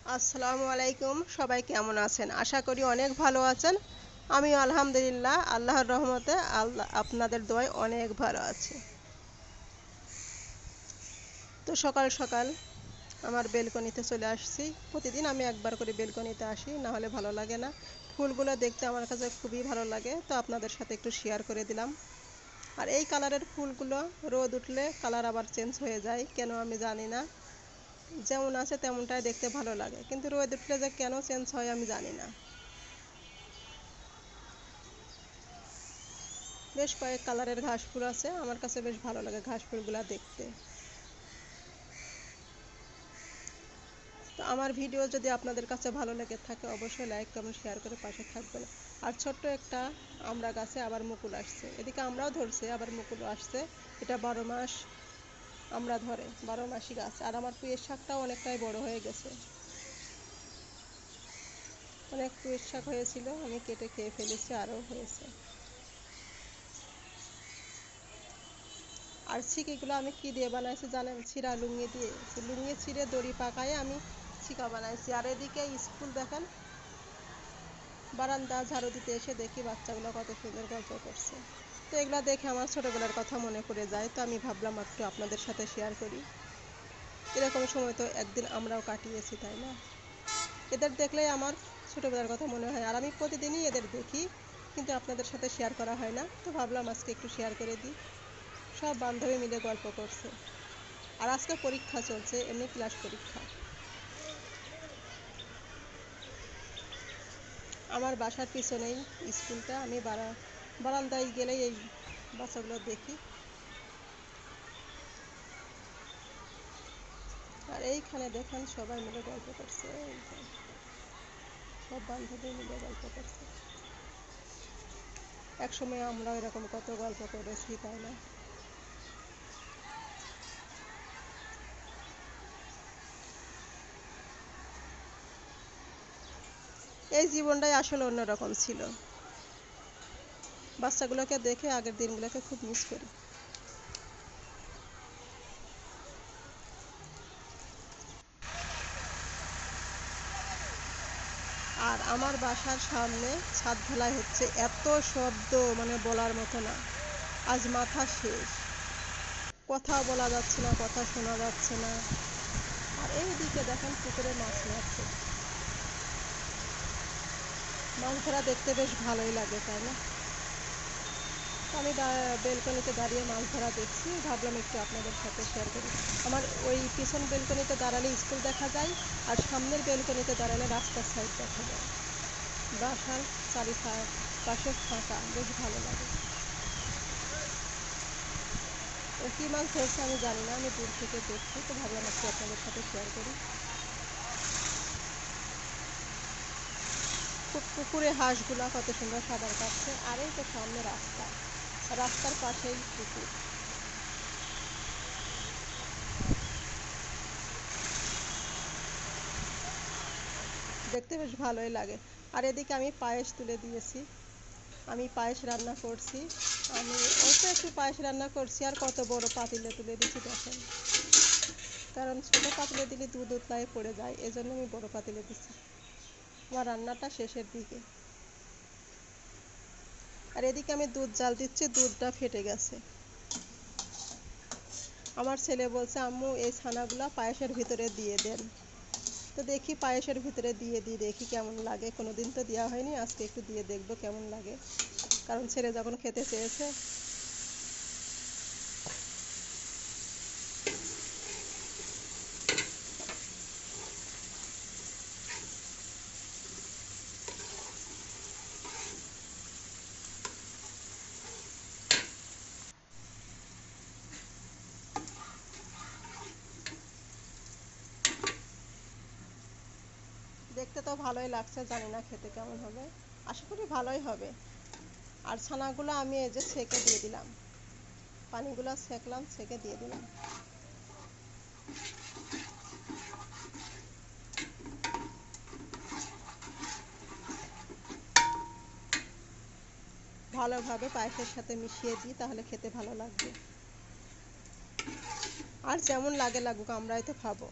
আসসালামু আলাইকুম, সবাই কেমন আছেন? আশা করি অনেক ভালো আছেন। আমি আলহামদুলিল্লাহ আল্লাহর রহমতে আপনাদের দোয়ায় অনেক ভালো আছি। তো সকাল সকাল আমার বেলকনিতে চলে আসছি। প্রতিদিন আমি একবার করে বেলকনিতে আসি, না হলে ভালো লাগে না। ফুলগুলো দেখতে আমার কাছে খুবই ভালো লাগে, তো আপনাদের সাথে একটু শেয়ার করে দিলাম। আর এই কালারের ফুলগুলো রোদ উঠলে কালার আবার চেঞ্জ হয়ে যায়, কেন আমি জানি না। যেমন আছে তেমনটাই দেখতে ভালো লাগে, কিন্তু রোদ উঠলে যে কেন চেঞ্জ হয় আমি জানি না। বেশ কয়েক কালারের ঘাস ফুল আছে, আমার কাছে বেশ ভালো লাগে ঘাস ফুলগুলা দেখতে। তো আমার ভিডিও যদি আপনাদের কাছে ভালো লেগে থাকে অবশ্যই লাইক কমেন্ট শেয়ার করে পাশে থাকবেন। আর ছোট্ট একটা আমড়া গাছে আবার মুকুল আসছে, এদিকে আমরাও ধরছে আবার মুকুলও আসছে। এটা 12 মাস আমরা ধরে, 12 মাসই গাছ। আর আমার পুঁইয়ের শাকটাও অনেকটাই বড় হয়ে গেছে, অনেক পুঁইয়ের শাক হয়েছিল, আমি কেটে খেয়ে ফেলেছি, আরও হয়েছে। আর ছিকিগুলো আমি কি দিয়ে বানাইছি জানেন? ছিঁড়া লুঙ্গি দিয়ে, লুঙ্গি ছিঁড়ে দড়ি পাকায় আমি ছিকা বানাইছি। আর এদিকে স্কুল দেখেন, বারান্দা ঝাড়ু দিতে এসে দেখি বাচ্চাগুলো কত সুন্দর গল্প করছে। তো এগুলো দেখে আমার ছোটোবেলার কথা মনে পড়ে যায়, তো আমি ভাবলাম একটু আপনাদের সাথে শেয়ার করি। এরকম সময় তো একদিন আমরাও কাটিয়েছি, তাই না? এদের দেখলেই আমার ছোটোবেলার কথা মনে হয়, আর আমি প্রতিদিনই এদের দেখি, কিন্তু আপনাদের সাথে শেয়ার করা হয় না। তো ভাবলাম আজকে একটু শেয়ার করে দিই। সব বান্ধবী মিলে গল্প করছে। আর আজকে পরীক্ষা চলছে, এমনি ক্লাস পরীক্ষা। আমার বাসার পিছনেই স্কুলটা, আমি বারান্দায় গেলেই এই বাচ্চাগুলো দেখি। আর এইখানে দেখেন সবাই মিলে গল্প করছে, এই যে সব বান্ধবী মিলে গল্প করছে। একসময় আমরা এরকম কত গল্প করেছি, তাই না? এই জীবনটাই আসলে অন্যরকম ছিল। বাচ্চাগুলোকে দেখে আগের দিনগুলোকে খুব মিস করি। আর আমার বাসার সামনে ছাদ ঢালাই হচ্ছে, এত শব্দ মানে বলার মতো না। আজ মাথা শেষ, কথা বলা যাচ্ছে না, কথা শোনা যাচ্ছে না। আর এইদিকে দেখেন পুকুরে মাছ মারছে। মাছ ধরা দেখতে বেশ ভালোই লাগে, তাই না? আমি বেলকনিতে দাঁড়িয়ে মাছ ধরা দেখছি, ভাবলাম একটু আপনাদের সাথে শেয়ার করি। আমার ওই পিছন বেলকনিতে দাঁড়ালে স্কুল দেখা যায়, আর সামনের বেলকনিতে দাঁড়ালে রাস্তার সাইড দেখা যায়। বাসার চারিপাশে ফাঁকা, বেশ ভালো লাগে। ও কী মাছ ধরছে আমি জানি না, আমি দূর থেকে দেখছি, তো ভাবলাম একটু আপনাদের সাথে শেয়ার করি। পুকুরে হাঁসগুলা কত সুন্দর সাঁতার কাটছে। আর এই তো সামনে রাস্তা, রাস্তার পাশেই পুকুর। দেখতে বেশ ভালোই লাগে। আর এদিকে আমি পায়েস তুলে দিয়েছি, আমি পায়েস রান্না করছি। আমি অল্প একটু পায়েস রান্না করছি, আর কত বড় পাতিলে তুলে দিচ্ছি দেখেন। কারণ ছোটো পাতিলে দিলে দুধ উতলায় পড়ে যায়, এজন্য আমি বড় পাতিলে দিচ্ছি। আমার রান্নাটা শেষের দিকে। আর এদিকে আমি দুধ জাল দিচ্ছি, দুধটা ফেটে গেছে। আমার ছেলে বলছে আম্মু এই ছানাগুলা পায়েসের ভিতরে দিয়ে দেন। তো দেখি পায়েসের ভিতরে দিয়ে দিই, দেখি কেমন লাগে। কোনোদিন তো দেওয়া হয়নি, আজকে একটু দিয়ে দেখবো কেমন লাগে, কারণ ছেলে যখন খেতে চেয়েছে। দেখতে তো ভালোই লাগছে, জানি না খেতে কেমন হবে, আশা করি ভালোই হবে। আর ছানাগুলো আমি এই যে ছেঁকে দিয়ে দিলাম, পানিগুলো ছেঁকলাম, ছেঁকে দিয়ে দিলাম। ভালোভাবে পায়েসের সাথে মিশিয়ে দিই, তাহলে খেতে ভালো লাগবে। আর যেমন লাগে লাগুক, আমরাই তো খাবো।